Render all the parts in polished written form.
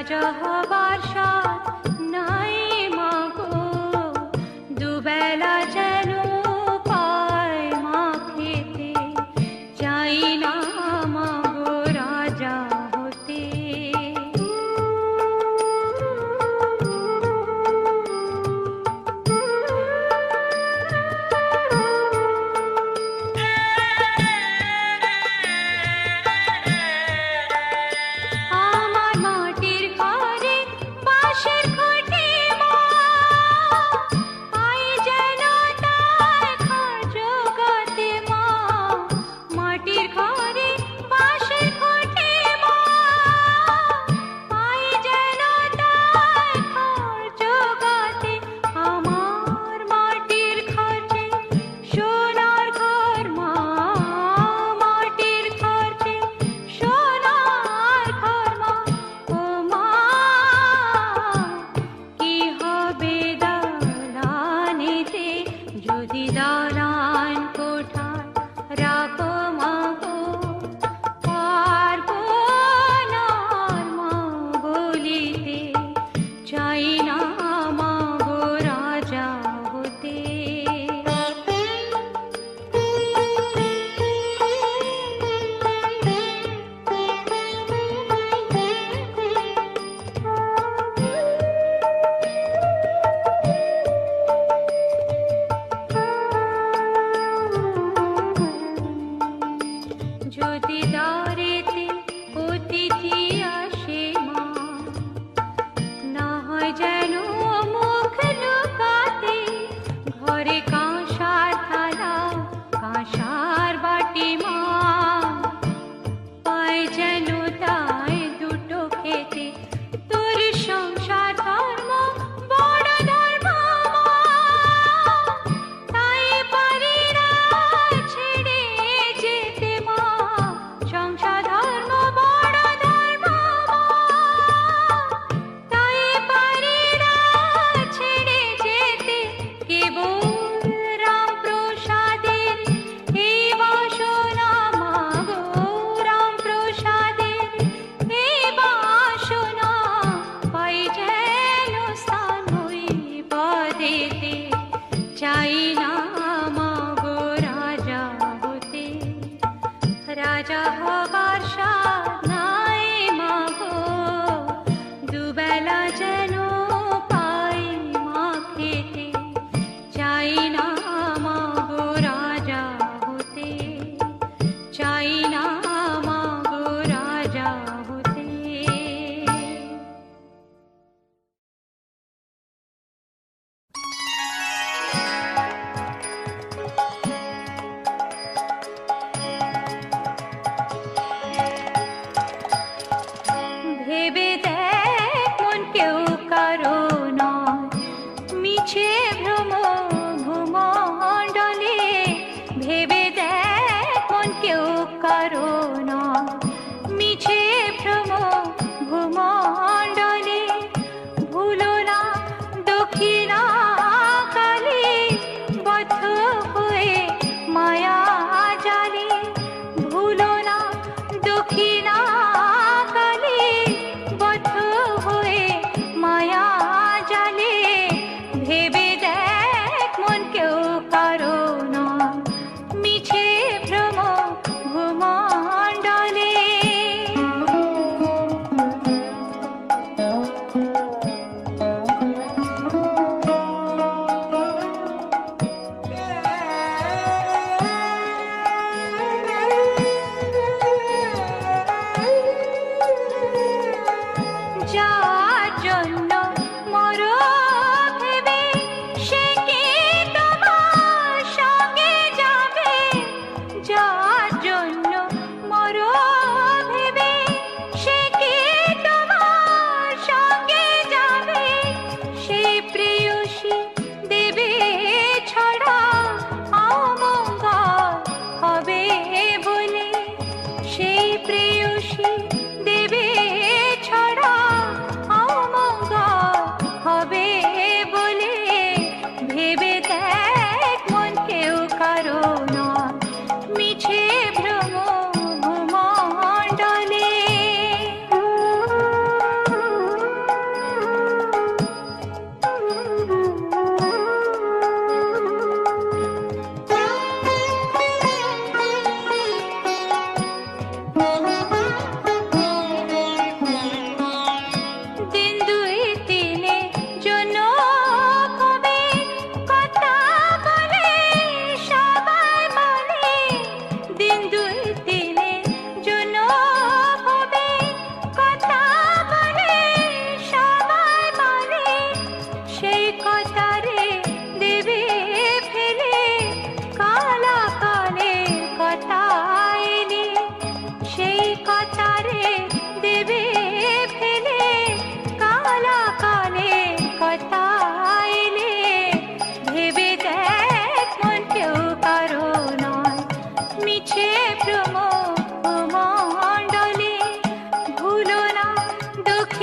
রাজা হবার সাথ নাই মাগো, দুবেলা যেন পায় মা খেতে, চাই না মাগো রাজা হতে।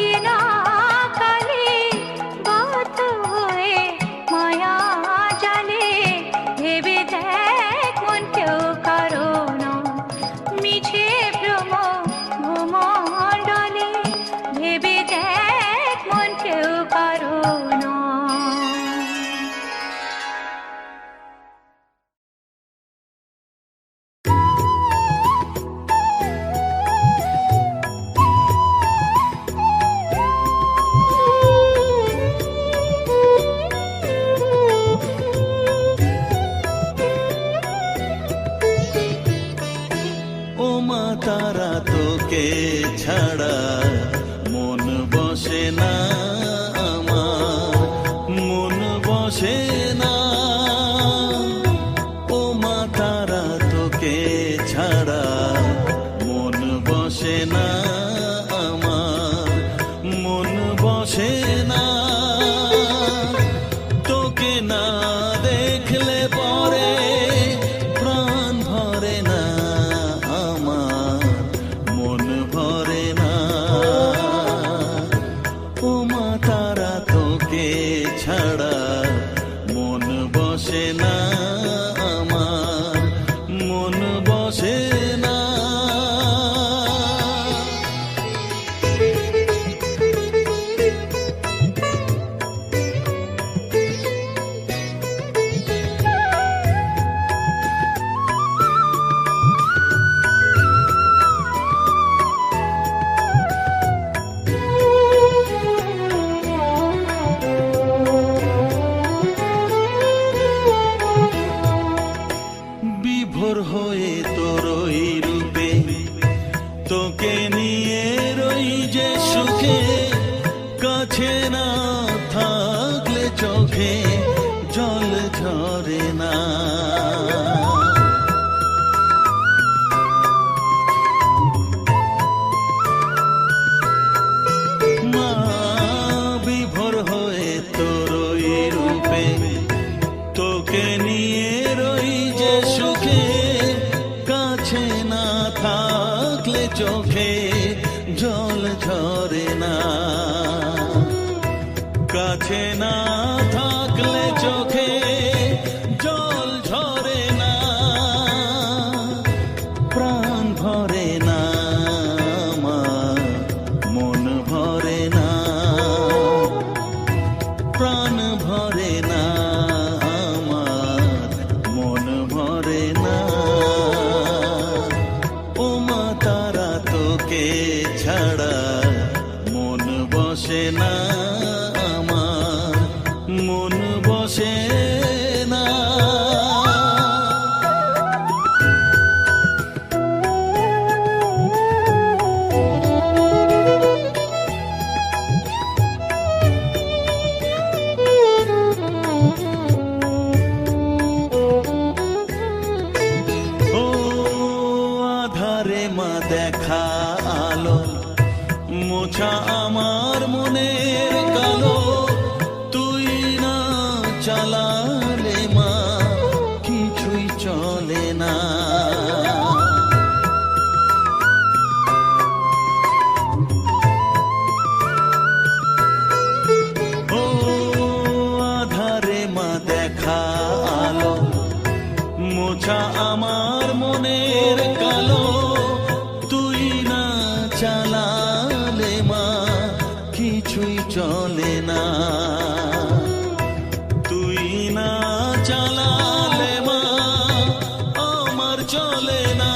অচেনা কালে বাধ্য হয়ে মায়া জালে ভেবে দেখ মন কেউ কারো না মিছে ভ্রম ভূমণ্ডলে ভেবে দেখ মন কেউ কারো না। তারা তোকে ছাড়া মন বসে না আমার, মন বসে না। ও মা তারা তোকে ছাড়া মন বসে না আমার, মন বসে না। তোকে না দেখলে পরে প্রাণ ভরে না, মন ভরে না। ও মা তারা তোকে ছাড়া মন বসে না আমার, মন বসে না। বিভোর হয়ে তোর ওই রূপে তোকে নিয়ে রই যে সুখে, কাছে না থাকলে চোখে জল ঝরে না। মা বিভোর হয়ে তোর ওই রূপে তোকে নিয়ে রই যে সুখে, কাছে না থাকলে চোখে জল ঝরে না। কাছে না থাকলে চোখে জল ঝরে না, প্রাণ ভরে না আমার, মন ভরে না, প্রাণ ভরে না আমার, মন ভরে না। ও মা তারা তোকে ছাড়া মন বসে না আমার, মন বসে না। ও আধারে মা দেখা আলো মোছা আমার মনের কালো, তুই না চালালে মা কিছুই চলে না। ও আধারে মা দেখা আলো মোছা আমার মনের কালো, তুই না চালালে মা কিছুই চলে না। তুই না চালালে মা আমার চলে না,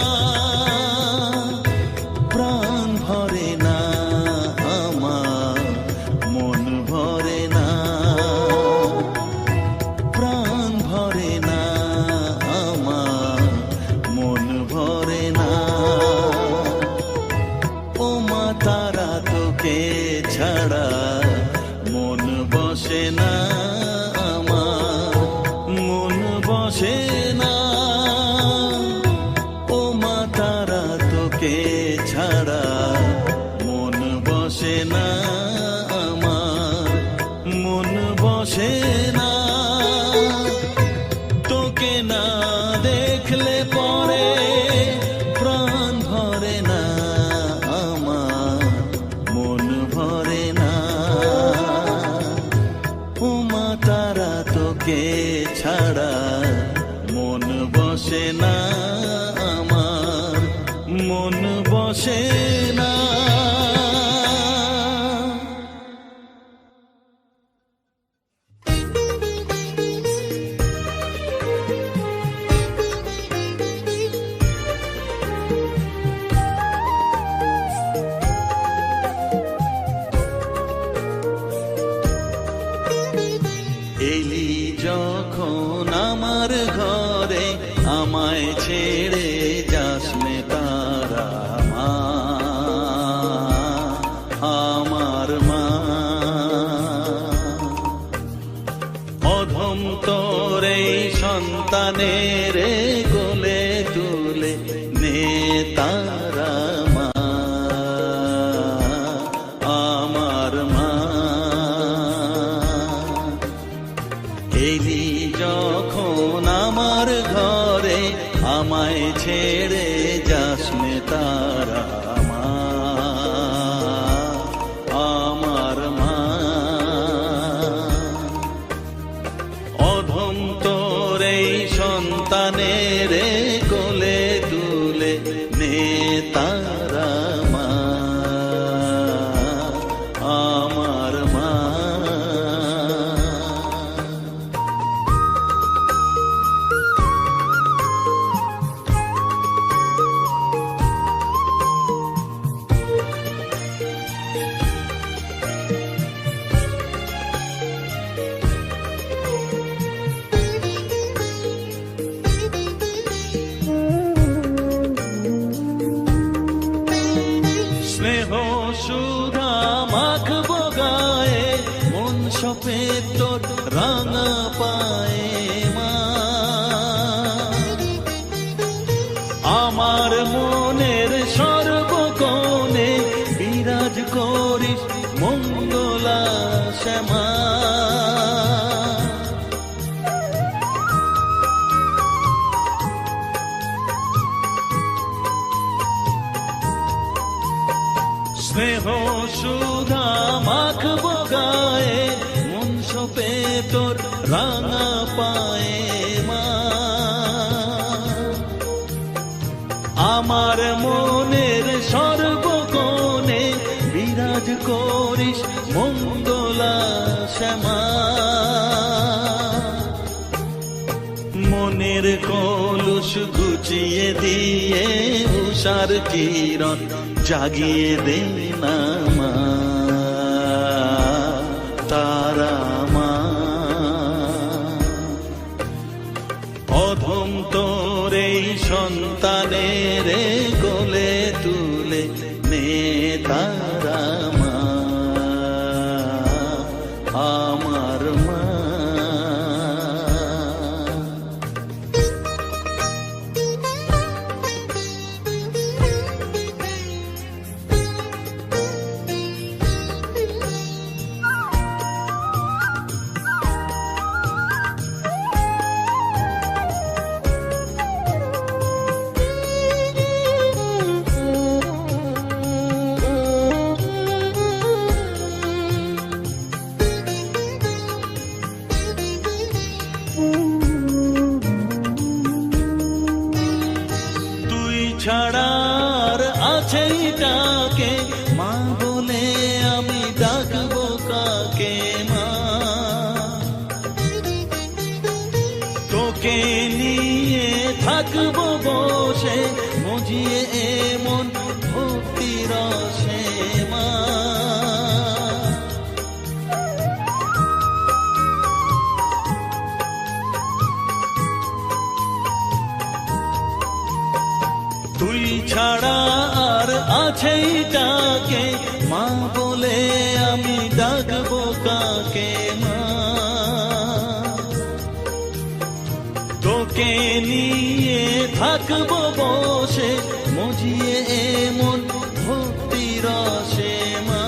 প্রাণ ভরে না আমার, মন ভরে না, প্রাণ ভরে না আমার, মন ভরে না। ও মা তারা তোকে ছাড়া মন বসে না আমার, মন বসে না। ও মা তারা তোকে ছাড়া মন বসে না আমার, মন বসে না। তোকে না দেখলে পরে প্রাণ ভরে না আমার, মন ভরে সন্তানের কোলে তুলে নে তারা মা, আমার মা। এলি যখন আমার ঘরে আমায় ছেড়ে যাস নে তারা মা, আমার মা। অধম তোর এই সন্তানের কোলে তুলে নে তারা মা, আমার মা। স্নেহ সুধা মাখবো গায়ে, মন সপে তোর রাঙা পায়ে মা। আমার মনের সর্বকোণে বিরাজ করিস মঙ্গলা শ্যামা। স্নেহ সুধা মাখবো গায়ে, মন সপে তোর রাঙা পায়ে মা। আমার মনের সর্বকোণে বিরাজ করিস মঙ্গলা শ্যামা। মনের কলুষ ঘুচিয়ে দিয়ে উষার কিরণ জাগিয়ে দে না মা, তারা মা। অধম তোর এই সন্তানের কোলে তুলে নে তারা মা, আমার মা। ছাড়ার আছে ডাকে মা বলে আমি ডাকবো কাকে মা। তোকে নিয়ে থাকবো বসে মজিয়ে এমন ভক্তি রসে মা। তুই ছাড়া আর আছে ডাকে মা বলে আমি ডাকবো কাকে মা। তোকে নিয়ে থাকবো বসে মজিয়ে এমন ভক্তি রসে মা।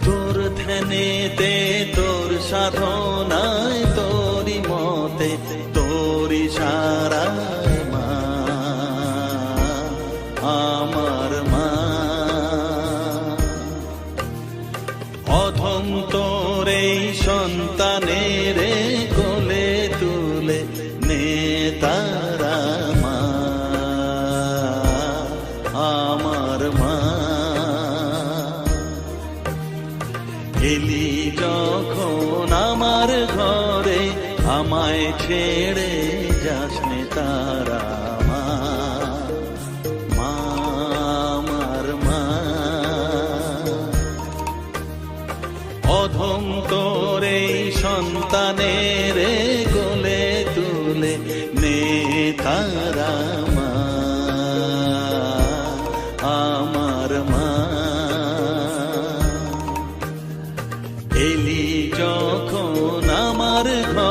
তোর ধ্যানেতে তোর সাধনায় তোরি মতে তোরি সারায় মা, আমার মা। অধম তোর এই সন্তানের কোলে তুলে নে তারা মা, আমার মা। এলি যখন আমার ঘরে আমায় ছেড়ে যাস নে তারা মা, মা, আমার মা। অধম তোর এই সন্তানের কোলে তুলে নে তারা মা, আমার মা। এলি যখন আমার ঘরে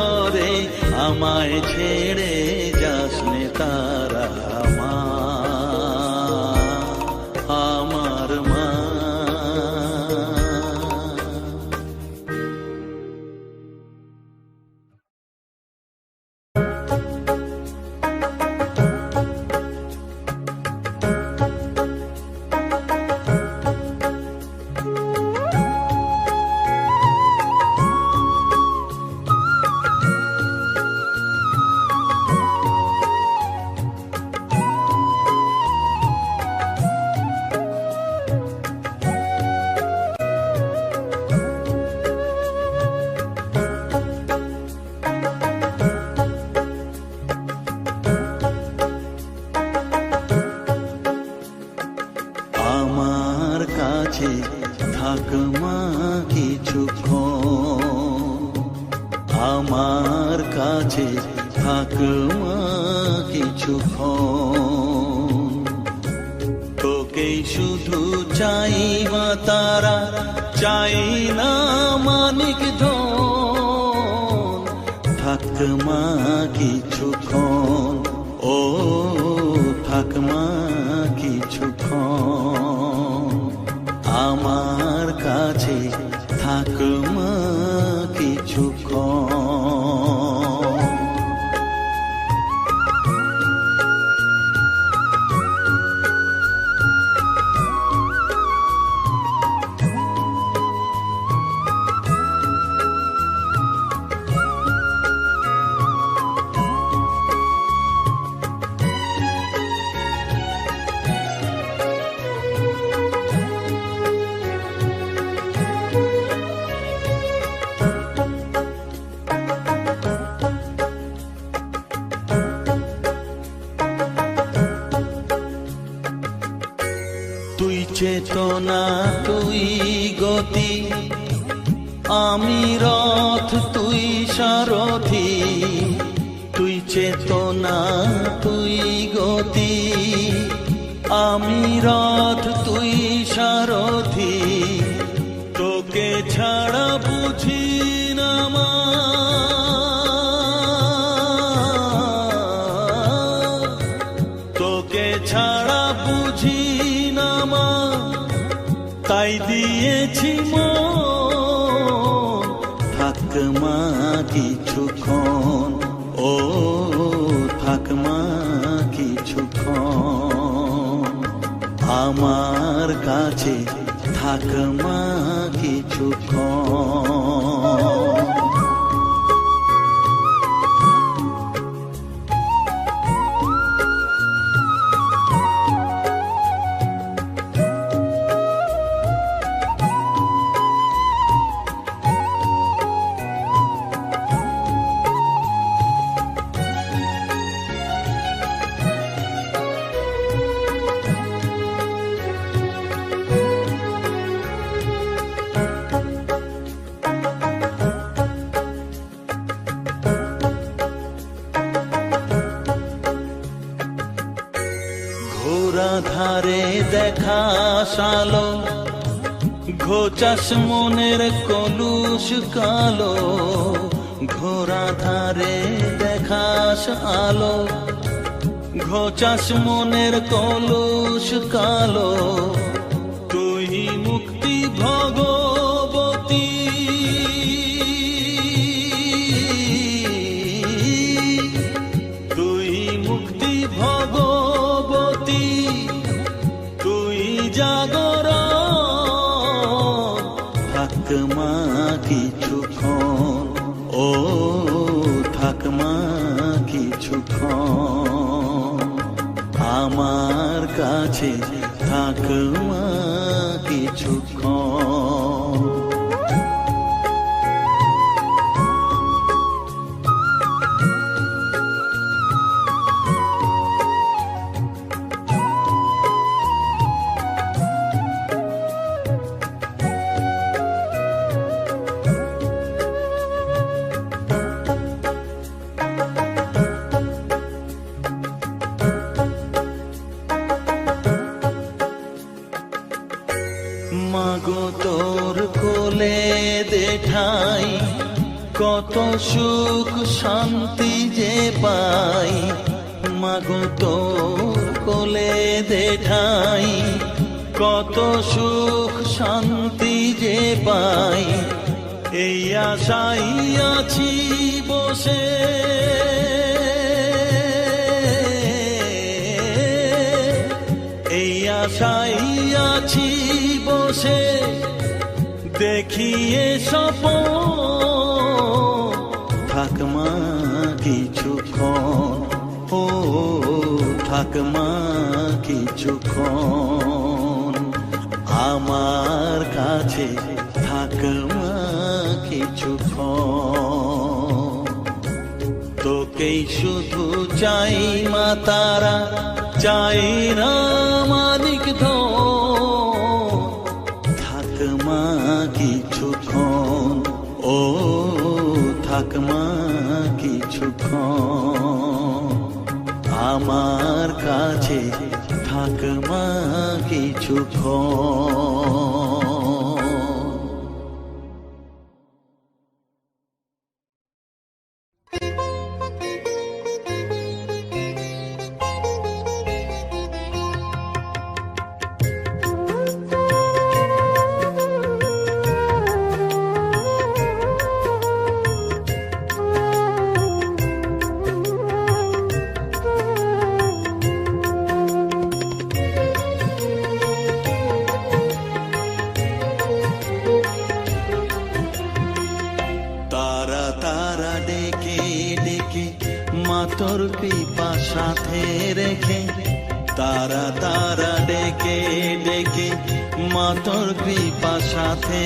আমার কাছে থাক মা কিছুক্ষণ, আমার কাছে থাক মা কিছুক্ষণ। তোকেই শুধু চাই মা তারা, চাই না মানিক ধন। থাক মা কিছুক্ষণ, ও থাক মা কিছুক্ষণ, আমার কাছে থাক মা কিছুক্ষণ। তুই চেতনা, তুই গতি, আমি রথ, তুই সারথি। তুই চেতনা, তুই গতি, আমি রথ, তুই সারথি। তোকে ছাড়া বুঝি না মা, তোকে ছাড়া বুঝি না মা, তাই দিয়েছি মন। থাক মা কিছুক্ষণ, ও থাক মা কিছুক্ষণ, আমার কাছে থাক মা কিছুক্ষণ। ঘোরা ধারে দেখা সালো, ঘোচাস মনের কলুষ কালো। ঘোরা ধারে দেখাস আলো, ঘোচাস মনের কলুষ কালো। তুই মুক্তি ভগবতী, তুই মুক্তি ভগবতী, তুই জাগর। থাক মা কিছুক্ষণ, ও থাক মা কিছুক্ষণ, আমার কাছে থাক মা কিছুক্ষণ। মাগো তোর কোলে দেখাই, কত সুখ শান্তি যে পাই। মাগো তোর কোলে দেখাই, কত সুখ শান্তি যে পাই। এই আশাই আছি বসে, এই আশাই আছি বসে, দেখিয়ে স্বপন। থাক মা কিছুক্ষণ, ও থাক মা কিছুক্ষণ, আমার কাছে থাক মা কিছুক্ষণ। তোকেই শুধু চাই মা তারা, চাই না মানিক ধন। কিছুক্ষণ। তারা তারা ডেকে ডেকে মাতর কৃপা সাথে রেখে, তারা তারা ডেকে ডেকে মাতর কৃপা সাথে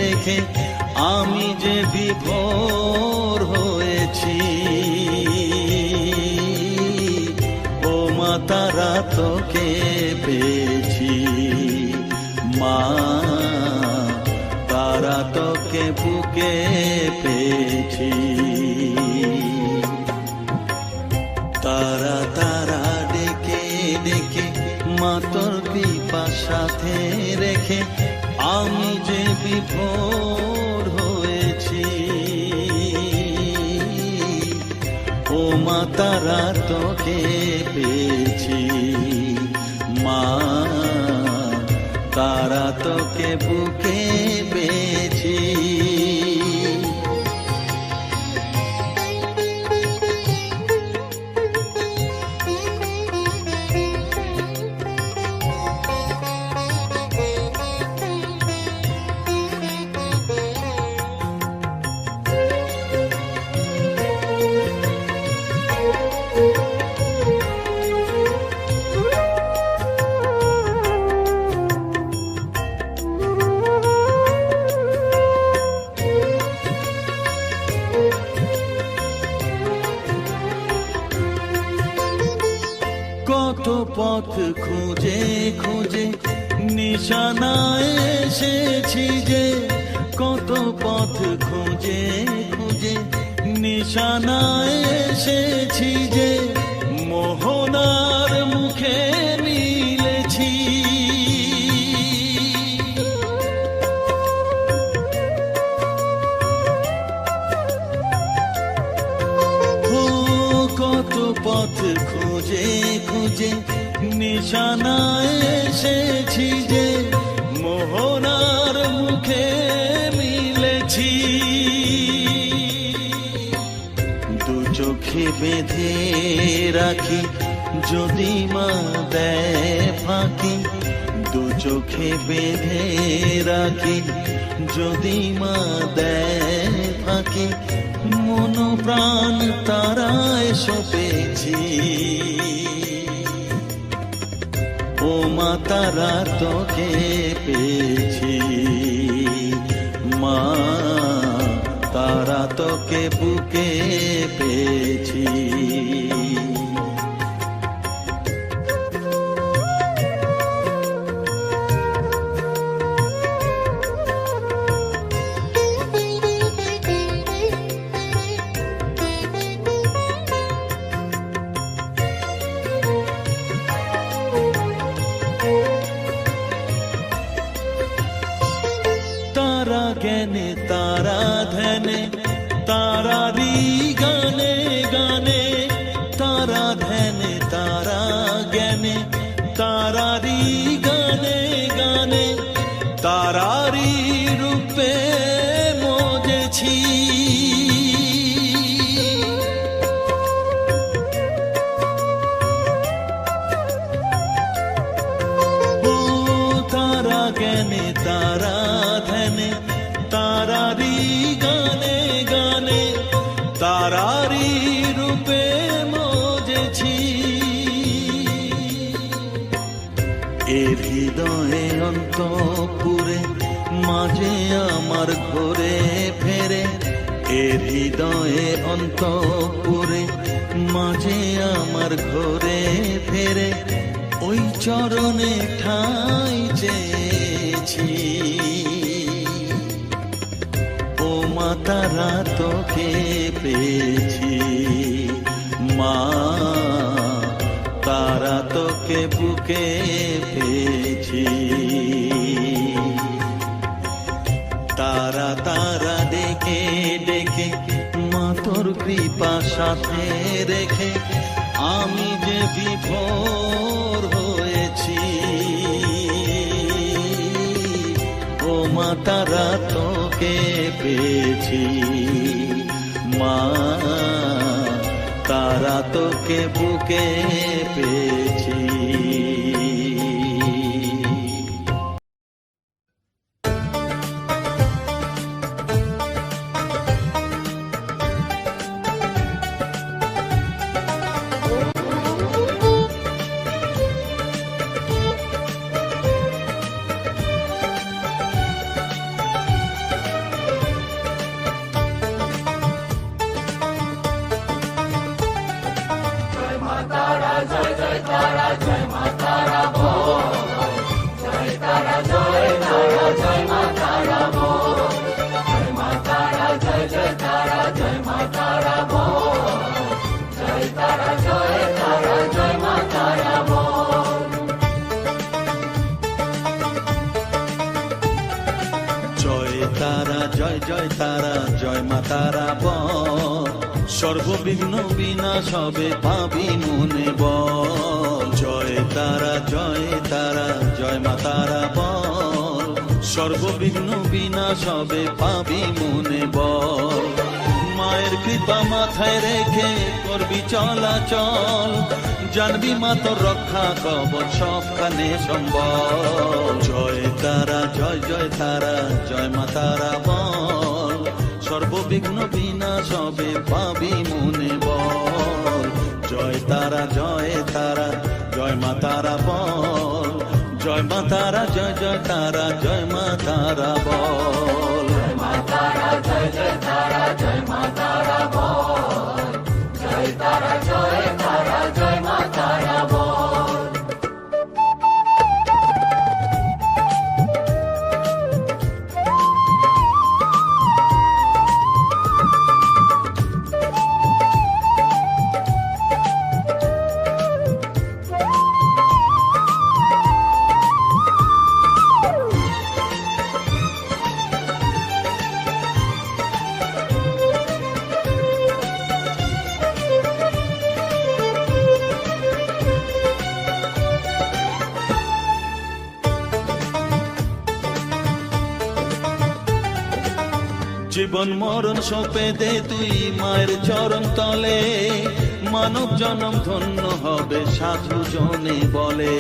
রেখে, আমি যে বিভোর হয়েছি। ও মা তারা তোকে পেয়েছি, মা তারা তোকে বুকে পেয়েছি। তারা তারা ডেকে ডেকে মাতর কৃপা সাথে রেখে, আমি যে বিভোর হয়েছি। ও মা তারা তোকে পেয়েছি, মা তারা তোকে বুকে পেয়েছি। কত পথ খুঁজে খুঁজে নিশানায় এসেছি যে, কত পথ খুঁজে খুঁজে নিশানায় এসেছি যে, মোহনার মুখে মিলেছি। কত পথ খুঁজে খুঁজে নিশানায় এসেছি যে, মোহনার মুখে মিলেছি। দু চোখে বেঁধে রাখি যদি মা দেয় ফাঁকি, দু চোখে বেঁধে রাখি যদি মা দেয় ফাঁকি, মন প্রাণ তারায় সপেছি। ও মা তারা তোকে পেয়েছি, মা তারা তোকে বুকে পেয়েছি। তারা জ্ঞানে তারা ধ্যানে তারারি গানে গানে, তারা ধ্যানে তারা জ্ঞানে তারারি গানে গানে, তারারি রূপে মজেছি। ও তারা জ্ঞানে তারা ধ্যানে তারারি গানে গানে, তারারি রূপে মজেছি। এর হৃদয়ে অন্তপুরে মাঝে আমার ঘরে ফেরে, এর হৃদয়ে অন্তপুরে মাঝে আমার ঘরে ফেরে, ওই চরণে ঠাঁই চেয়েছি। ও মা তারা তোকে পেয়েছি, মা তারা তোকে বুকে পেয়েছি। তারা ডেকে ডেকে মা তোর কৃপা সাথে রেখে আমি যে বিভোর হয়েছি। ও মা তারা তোকে পেয়েছি, মা তারা তোকে বুকে পেয়েছি। জয় জয় তারা জয় মা তারা বল, সর্ববিঘ্ন বিনাশ হবে পাবি মনে বল। জয় তারা জয় মা তারা বল, সর্ববিঘ্ন বিনাশ হবে পাবি মনে বল। মায়ের কৃপা মাথায় রেখে করবি চলাচল, জানবি মা তোর রক্ষা কবচ সবখানে সম্বল। জয় তারা জয় তারা জয় মা তারা বল, সর্ববিঘ্ন বিনাশ হবে পাবি মনে বল। জয় তারা জয় মা তারা বল, জয় মা তারা জয় তারা জয় মা তারা বল। জয় মা তারা জয় মা তারা বল, জয় তারা জয় মা তারা বল। জীবন মরণ সঁপে দে তুই মায়ের চরণ তলে, মানব জনম ধন্য হবে সাধু জনে বলে।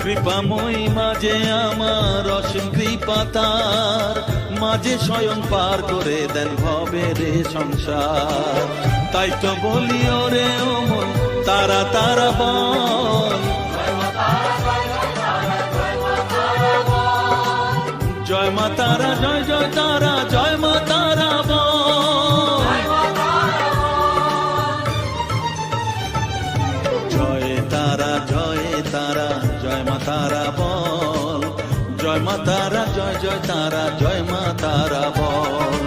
কৃপাময়ী মাঝে আমার অসীম কৃপা তার, মাঝে স্বয়ং পার করে দেন ভবের সংসার। তাই তো বলি ওরে ও মন তারা তারা বল, জয় মা তারা জয় তারা জয় মা তারা বল। জয় তারা জয় মা তারা বল, জয় মা তারা জয় তারা জয় মা তারা বল।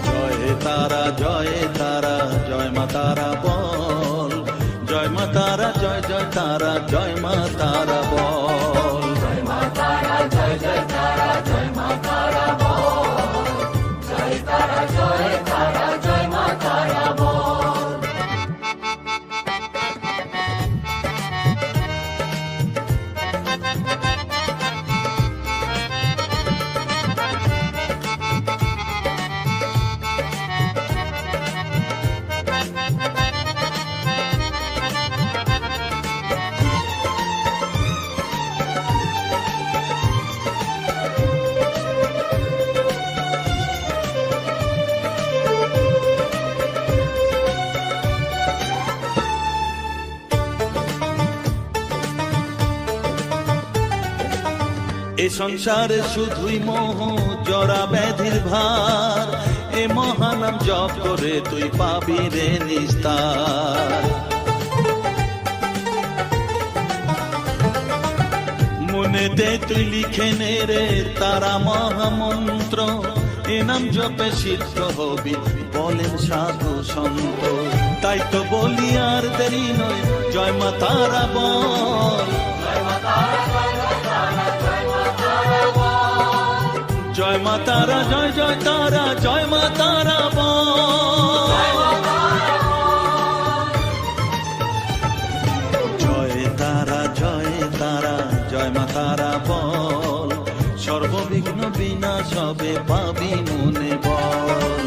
জয় তারা জয় মা তারা বল, জয় মা তারা জয় তারা জয় মা তারা বল। জয় মা তারা জয় তারা জয় মা তারা বল, জয় তারা জয় মা তারা বল। এ সংসারে শুধুই মোহ জরা ব্যাধির ভার, এ মহানাম জপ করে তুই পাবি রে নিস্তার। মনেতে তুই লিখে নে রে তারা মহামন্ত্র, এ নাম জপে সিদ্ধ হবি বলেন সাধু সন্ত। তাই তো বলি আর দেরি নয় জয় মা তারা বল, জয় মা তারা জয় মা তারা জয় জয় তারা জয় মা তারা বল জয় তারা জয় তারা জয় মা তারা বল সর্ববিঘ্ন বিনাশ হবে পাবি মনে বল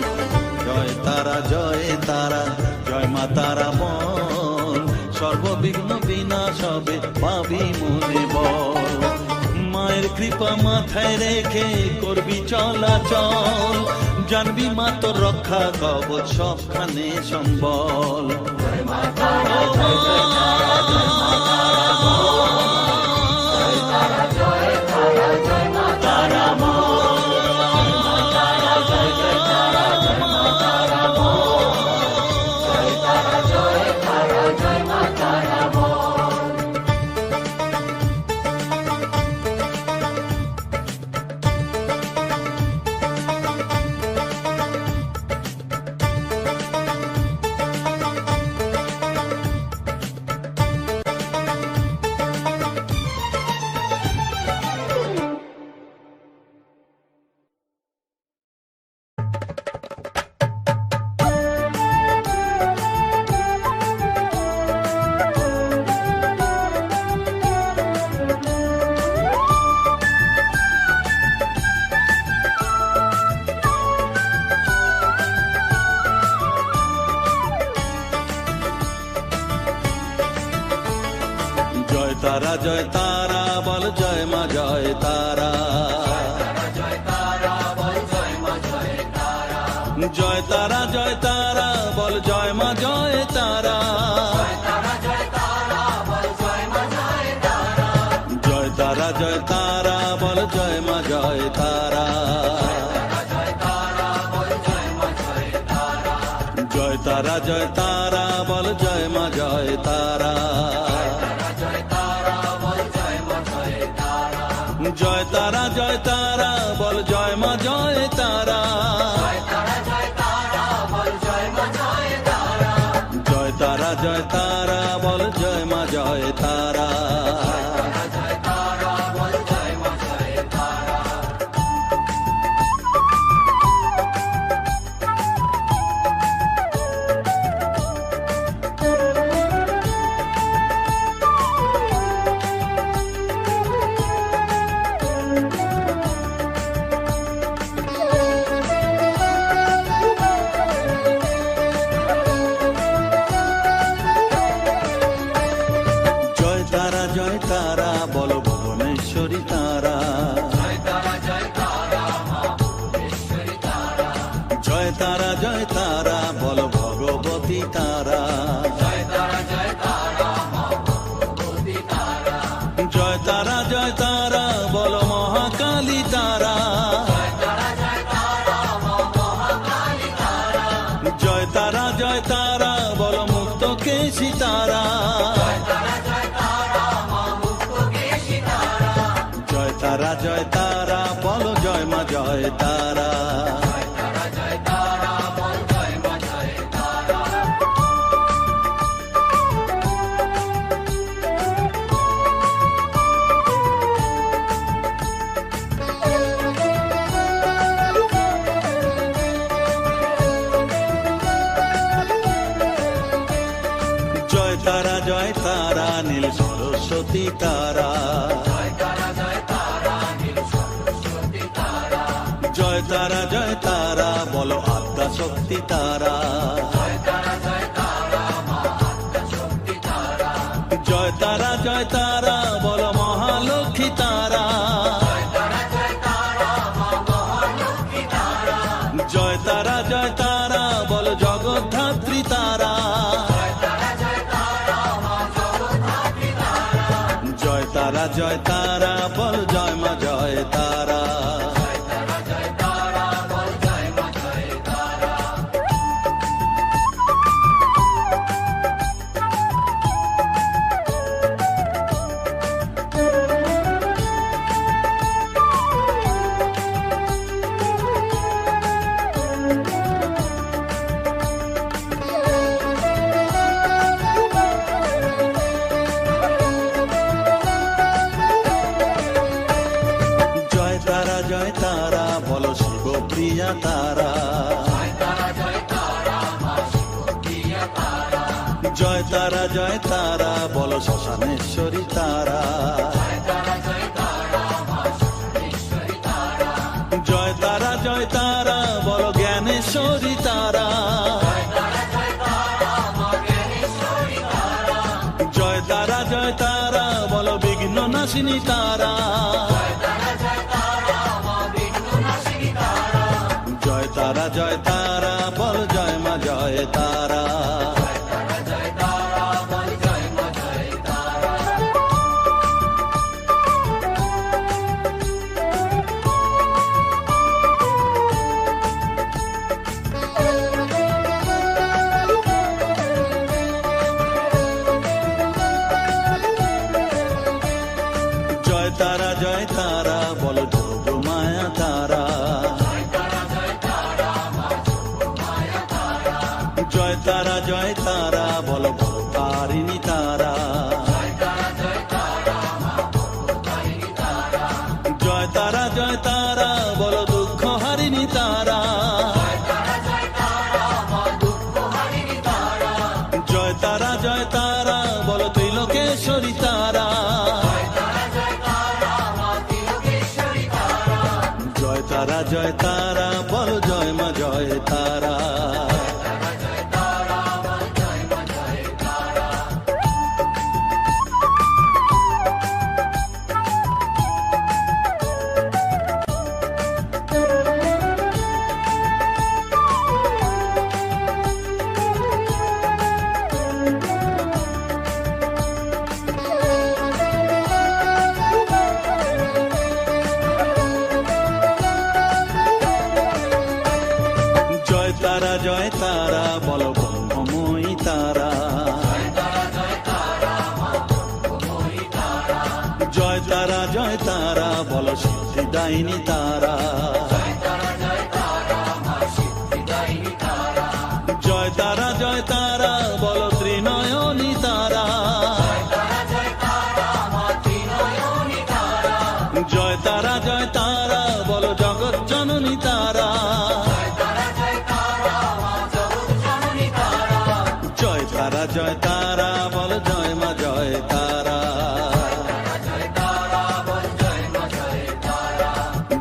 জয় তারা জয় তারা জয় মা তারা বল সর্ববিঘ্ন বিনাশ হবে পাবি মনে বল মায়ের কৃপা মাথায় রেখে করবি চলাচল জানবি মা তোর রক্ষা কবচ সবখানে সম্বল জয় তারা বল জয় মা জয় তারা জয় তারা জয় তারা বল জয় মা জয় তারা জয় তারা জয় তারা বল জয় মা জয় তারা জয় তারা জয় তারা বল জয় মা জয় তারা জয় তারা জয় তারা বল জয় মা জয় তারা জয় তারা জয় তারা বল জয় মা জয় তারা জয় তারা বল ভুবনেশ্বরী তারা জয় তারা জয় তারা বল ভগবতী তারা জয় তারা জয় তারা বল মহাকালী তারা জয় তারা জয় তারা বল মুক্ত কেশী তারা তারা জয় তারা বল জয় মা জয় তারা জয় তারা জয় তারা নীল সরস্বতী তারা জয় তারা জয় তারা বলো আদ্যা শক্তি তারা জয় তারা জয় তারা বলো মহালক্ষ্মী তারা জয় তারা জয় তারা বলো জগদ্ধাত্রী তারা জয় তারা জয় তারা বল জয় মা জয় তারা দিয়া তারা, জয় তারা জয় তারা বলো শ্মশানেশ্বরী তারা, জয় তারা বলো জ্ঞানেশ্বরী তারা, জয় তারা বলো বিঘ্ন নাশিনী তারা, জয় তারা বল জয় মা জয় তারা। জয় তারা বলো যোগ মায়া তারা, জয় তারা বলো ভবতারিণী তারা, জয় তারা বলো দুঃখ হারিণী তারা, জয় তারা বলো ত্রিলোকেশ্বরী তারা, জয় তারা বল জয় মা জয় তারা। জয় তারা বলো ব্রহ্মময়ী তারা, জয় তারা বলো সিদ্ধিদায়িনী তারা, জয় তারা বলো ত্রিনয়নী তারা, জয় তারা বলো জগৎ জননী তারা, জয় তারা বল জয় মা জয় তারা,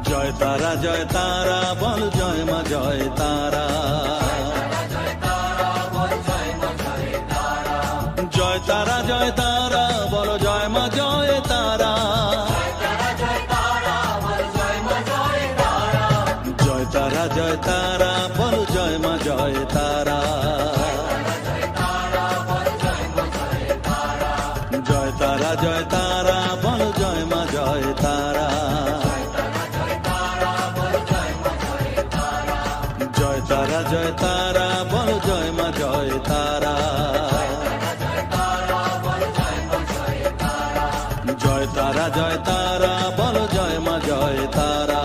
জয় তারা বল জয় মা জয় তারা, জয় তারা বল জয় মা জয় তারা, জয় তারা বল জয় মা জয় তারা, জয় তারা বল জয় মা জয় তারা, জয় তারা বল জয় মা জয় তারা, জয় তারা বল জয় মা জয় তারা,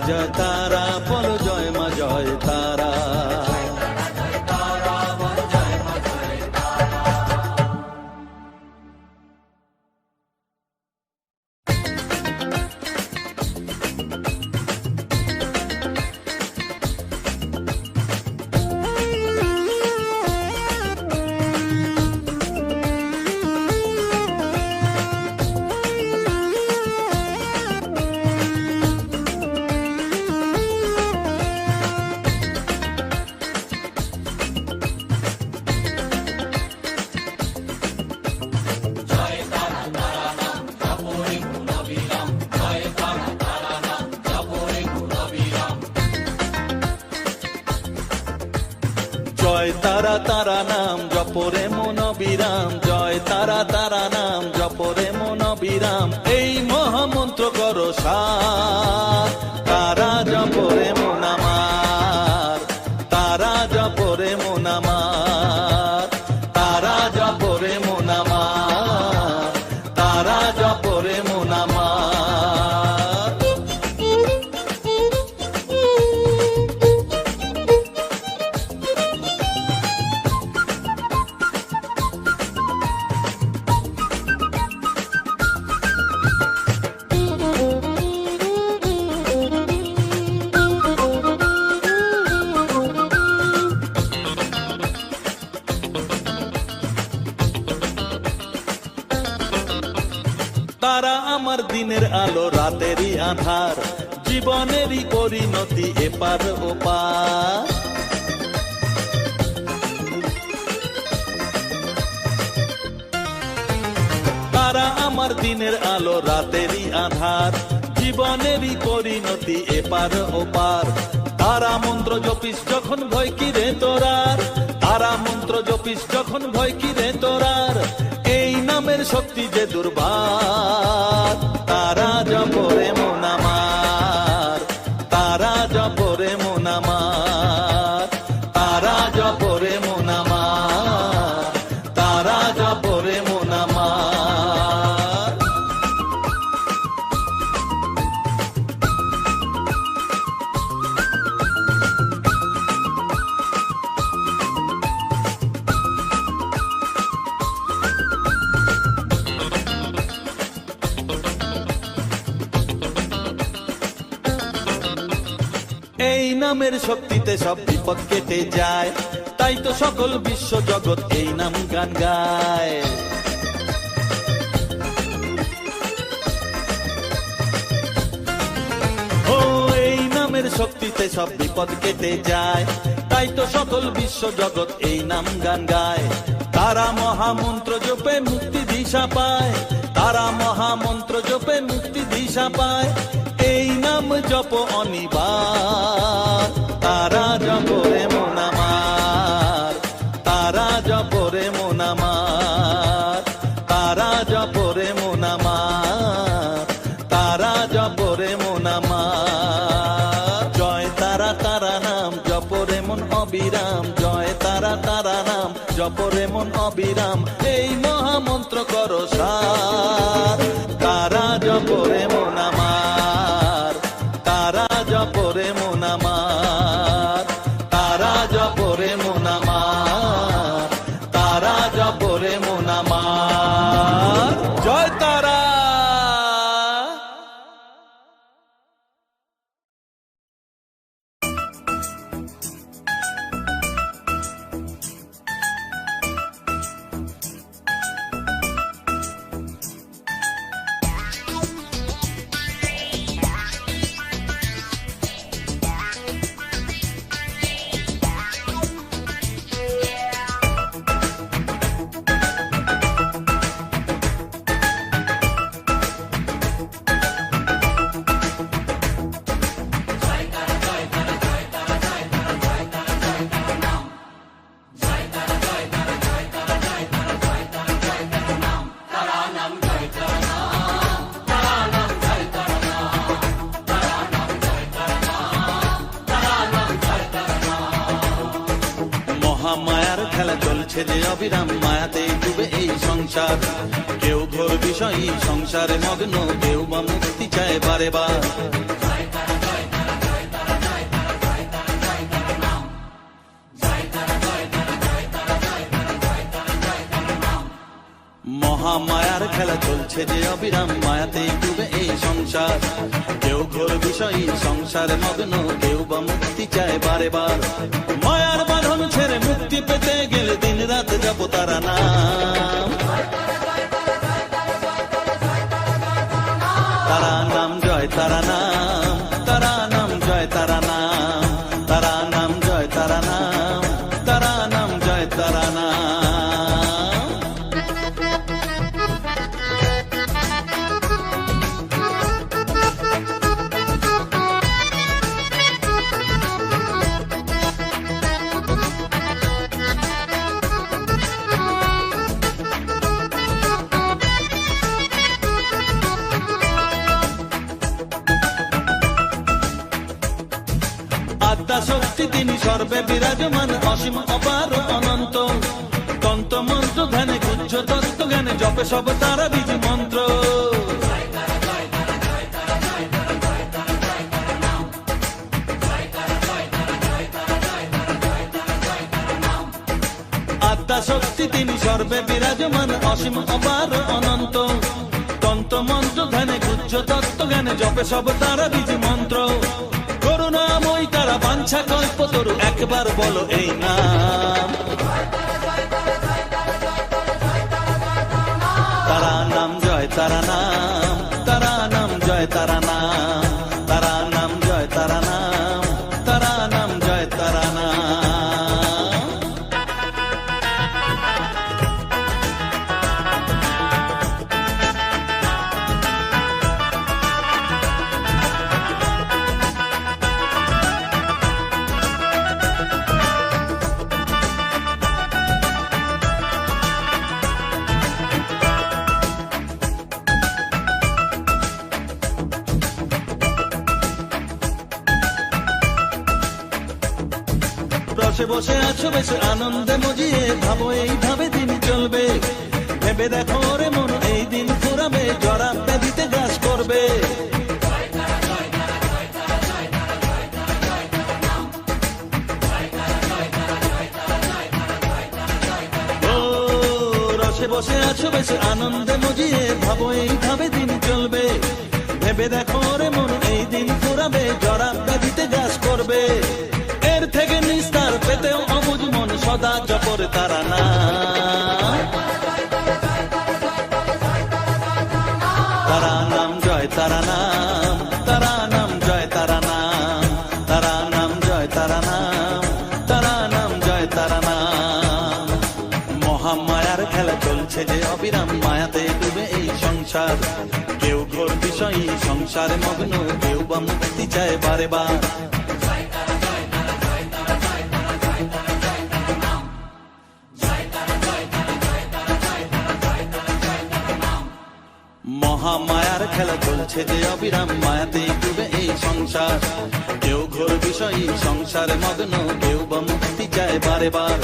জয় তারা বল জয় মা জয় তারা। জয় তারা নাম জপরে মন বিরাম, জয় তারা নাম জপরে মন বিরাম, এই মহামন্ত্র করো সার, তারা জপরে মন আমার, তারা জপরে মন আমার, তারা জপরে মন আমার, তারা জপরে মন আমার। তারা আমার দিনের আলো রাতেরই আধার, জীবনেরই পরিণতি এপার ওপার। তারা আমার দিনের আলো রাতেরই আধার, জীবনেরই পরিণতি এপার ওপার। তারা মন্ত্র জপিস যখন ভয় কি রে তোরার, তারা মন্ত্র জপিস যখন ভয় কি রে তোরার, এই নামের শক্তি যে দুর্বার। তারা জপরে মন আমার, তারা জপরে মন আমার, তারা জপরে মন আমার, তারা জপরে মন আমার। এই নামের শক্তিতে সব বিপদ কেটে যায়, তাই তো সকল বিশ্ব জগৎ এই নাম গান গায়। ও এই নামের শক্তিতে সব বিপদ কেটে যায়, তাই তো সকল বিশ্ব জগৎ এই নাম গান গায়। তারা মহামন্ত্র জপে মুক্তি দিশা পায়, তারা মহামন্ত্র জপে মুক্তি দিশা পায়, এই নাম জপ অনিবার। তারা জপরে মন আমার, তারা জপরে মন আমার, তারা জপরে মন আমার, তারা জপরে মন আমার। জয় তারা তারা নাম জপরে মন অবিরাম, জয় তারা তারা নাম জপরে মন অবিরাম, এই মহামন্ত্র করো সার। তারা জপরে মন আমার, তারা জপরে মন আমার, তারা জপরে মন আমার, তারা জপরে মন আমার। জয় তারা। মায়ার খেলা চলছে যে অবিরাম, মায়াতে ডুবে এই সংসার। কেউ ঘোর বিষয়ী সংসারে মগ্ন, কেউ বা মুক্তি চায় বারে বার। মহামায়ার খেলা চলছে যে অবিরাম, মায়াতে ডুবে এই সংসার। কেউ ঘোর বিষয়ী সংসারে মগ্ন, কেউ বা মুক্তি চায় বারে বার। মায়ার বাঁধন ছেড়ে মুক্তি পেতে গেলে দিন রাত জপ তারা নাম, তারা নাম জয় তারা নাম, তারা নাম জয় তারা নাম, তারা নাম জয় তারা নাম, তারা নাম জয় তারা নাম। আদ্যা শক্তি তিনি সর্বে বিরাজমান, অসীম অপার অনন্ত। তন্ত্র মন্ত্র ধ্যানে গুজ্জ তত্ত্ব জ্ঞানে জপে সব তারা বীজ মন্ত্র। আদ্যা শক্তি তিনি সর্বে বিরাজমান, অসীম অপার অনন্ত। তন্ত্র মন্ত্র ধ্যানে গুজ্জ তত্ত্ব জ্ঞানে জপে সব তারা বীজ মন্ত্র। করুণাময় তারা বাঞ্ছা কল্পতরু, একবার বলো এই নাম, তারা নাম জয় তারা নাম, বসে আছো বেশ আনন্দে মজিয়ে, ভাবো এইভাবে দিন চলবে। ভেবে দেখো রে মন, এই দিন ফুরাবে, জরা ব্যাধিতে গ্রাস করবে। রসে বসে আছো বেশ আনন্দে মজিয়ে, ভাবো এইভাবে দিন চলবে। ভেবে দেখো রে মন, এই দিন ফুরাবে, জরা ব্যাধিতে গ্রাস করবে। এর থেকে নিস্তার পেতেও অবুঝ মন, সদা জপর তারা না। তারা নাম জয় তারা নাম, তারা নাম জয় তারা নাম, তারা নাম জয় তারা নাম, তারা নাম জয় তারা নাম। মহামায়ার খেলা চলছে যে অবিরাম, মায়াতে ডুবে এই সংসার। কেউ ঘোর বিষয়ী সংসারে মগ্ন, কেউ বা মুক্তি চায় বারে বার। মহামায়ার খেলা চলছে যে অবিরাম, মায়াতে ডুবে এই সংসার। কেউ ঘোর বিষয়ী সংসারে মগ্ন, কেউ বা মুক্তি চায় বারে বার।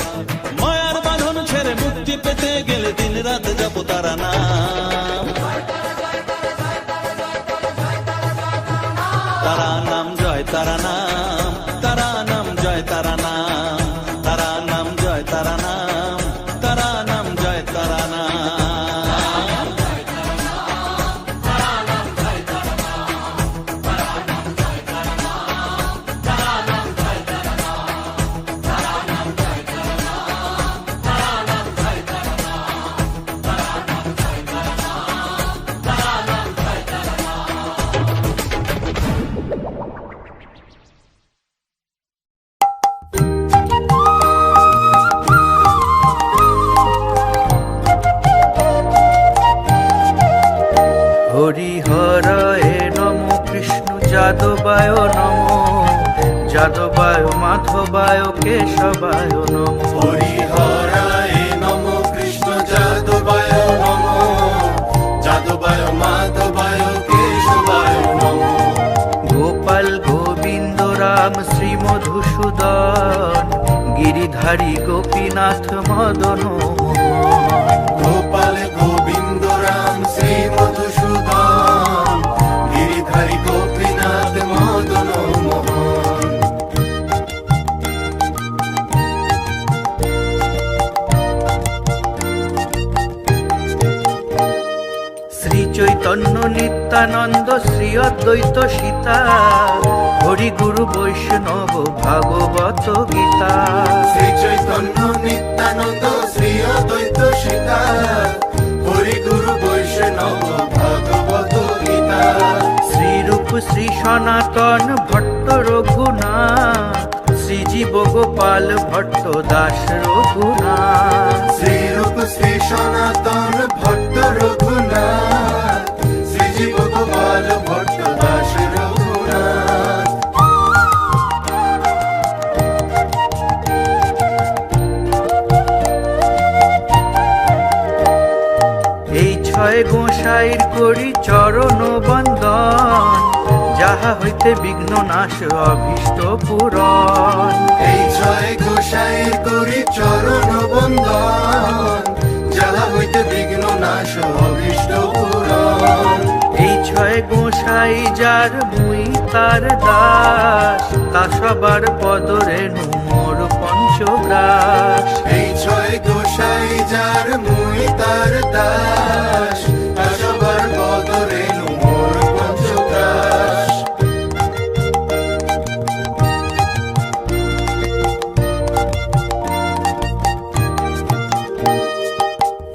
মায়ার বাঁধন ছেড়ে মুক্তি পেতে গেলে দিন রাত জপ তারা নাম। তারা নাম জয় তারা নাম, তারা নাম জয় তারা নাম, তারা নাম জয় তারা নাম, তারা নাম জয় তারা নাম। হরিহরায় নম, কৃষ্ণ যাদবায় নম, যাদবায় মাধবায় কেশবায় নম। হরিহরায় নম, কৃষ্ণ যাদবায় নম, যাদবায় মাধবায় কেশবায় নম। গোপাল গোবিন্দ রাম শ্রী মধুসূদন, গিরিধারী গোপীনাথ মদন মোহন। গোপাল গোবিন্দ রাম শ্রী মধুসূদন, গিরিধারী গোপীনাথ মদন মোহন। শ্রী চৈতন্য নিত্যানন্দ, শ্রী অদ্বৈত সীতা, হরি গুরু বৈষ্ণব ভাগবত গীতা। শ্রী চৈতন্য নিত্যানন্দ, শ্রী অদ্বৈত সীতা, হরি গুরু বৈষ্ণব ভাগবত গীতা। শ্রীরূপ শ্রী সনাতন ভট্ট রঘুনাথ, শ্রীজীব গোপাল ভট্ট দাস রঘুনাথ। শ্রীরূপ শ্রী সনাতন ভট্ট রঘুনাথ, শ্রীজীব গোপাল ভট্ট দাস রঘুনাথ। এই ছয় গোসাইর করি চরণ বন্দন, যাহা হইতে বিঘ্ন নাশ অভীষ্ট পূরণ। এই ছয় গোসাইয়ের করি চরণ বন্দন, যাহা হইতে বিঘ্ন নাশ অভীষ্ট পূরণ। এই ছয় গোসাই যার মুই তার দাস, তা সবার পদরেণু মোর পঞ্চগ্রাস। এই ছয় গোসাই যার মুই তার দাস, তা সবার বদরেণু মোর পঞ্চগ্রাস।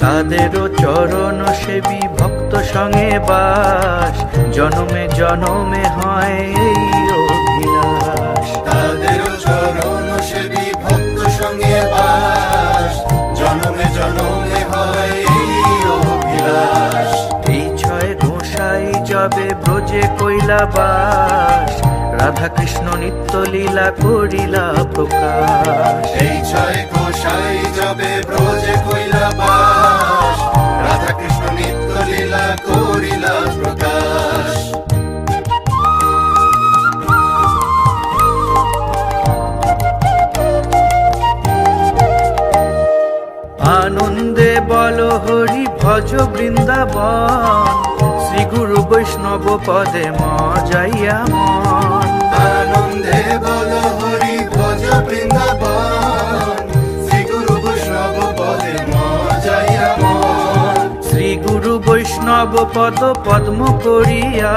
তাদেরও চরণ সেবী ভক্ত সঙ্গে বাস, জনমে জনমে হয় এই অভিলাষ। তাদের চরণ সেবী ভক্ত সঙ্গে বাস, জনমে জনমে হয় এই অভিলাষ। এই ছয় গোসাই যাবে ব্রজে কইলা বাস, রাধা কৃষ্ণ নিত্য লীলা করিলা প্রকাশ। এই ছয় গোসাই যাবে ব্রজে কইলা বাস, রাধা কৃষ্ণ নিত্য লীলা করিলা প্রকাশ। আনন্দে বল হরি ভজ বৃন্দাবন, শ্রী গুরু বৈষ্ণব পদে মজাইয়া মন। আনন্দে বল হরি ভজ বৃন্দাবন, শ্রী গুরু বৈষ্ণব পদে মজাইয়া মন। শ্রী গুরু বৈষ্ণব পদ পদ্ম করিয়া,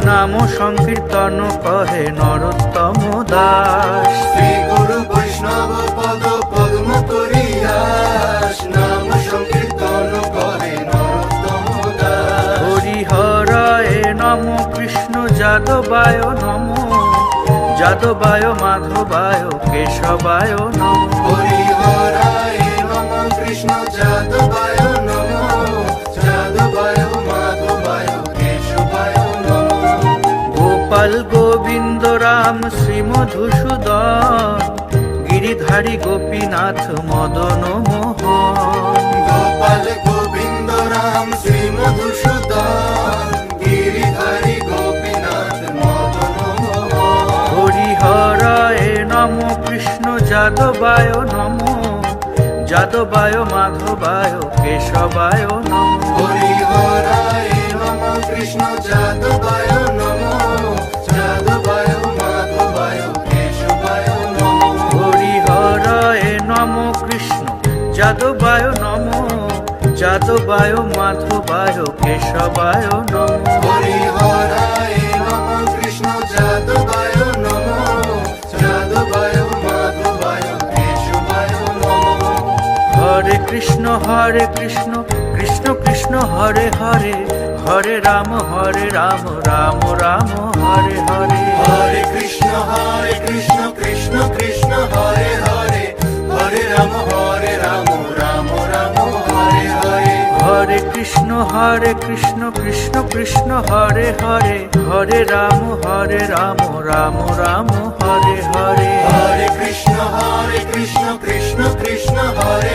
নাম সংকীর্তন কহে নরোত্তম দাস। শ্রী গুরু বৈষ্ণব পদ পদ্ম করিয়া, নাম সংকীর্তন করে নরোত্তম দাস। হরিহরায় নম কৃষ্ণ যাদবায় নম, যাদবায় মাধবায় কেশবায় নম। হরিহরায় নম কৃষ্ণ যাদবায় নম, যাদবায় মাধবায় কেশবায় নম। গোপাল গোবিন্দ রাম শ্রী মধুসূদন, গিরিধারী গোপীনাথ মদন মোহন। গোপাল গোবিন্দ রাম শ্রী মধুসূদন, গিরিধারী গোপীনাথ মদন মোহন। হরিহরায় নম কৃষ্ণ যাদবায় নম, যাদবায় মাধবায় কেশবায় নম। হরিহরায় নম কৃষ্ণ যাদবায় নম, যাদবায় মাধবায় কেশবায় নম। হরিহরায় নম কৃষ্ণ যাদবায় নম, যাদবায় মাধবায় কেশবায় নম। হরিহরায় নম কৃষ্ণ যাদবায় নম, যাদবায় মাধবায় কেশবায় নম। হরে কৃষ্ণ কৃষ্ণ কৃষ্ণ হরে হরে, হরে রাম রাম রাম হরে হরে। হরে কৃষ্ণ কৃষ্ণ কৃষ্ণ হরে হরে, হরে রাম রাম রাম হরে হরে। হরে কৃষ্ণ কৃষ্ণ কৃষ্ণ হরে হরে, হরে রাম রাম রাম হরে হরে। হরে কৃষ্ণ কৃষ্ণ কৃষ্ণ হরে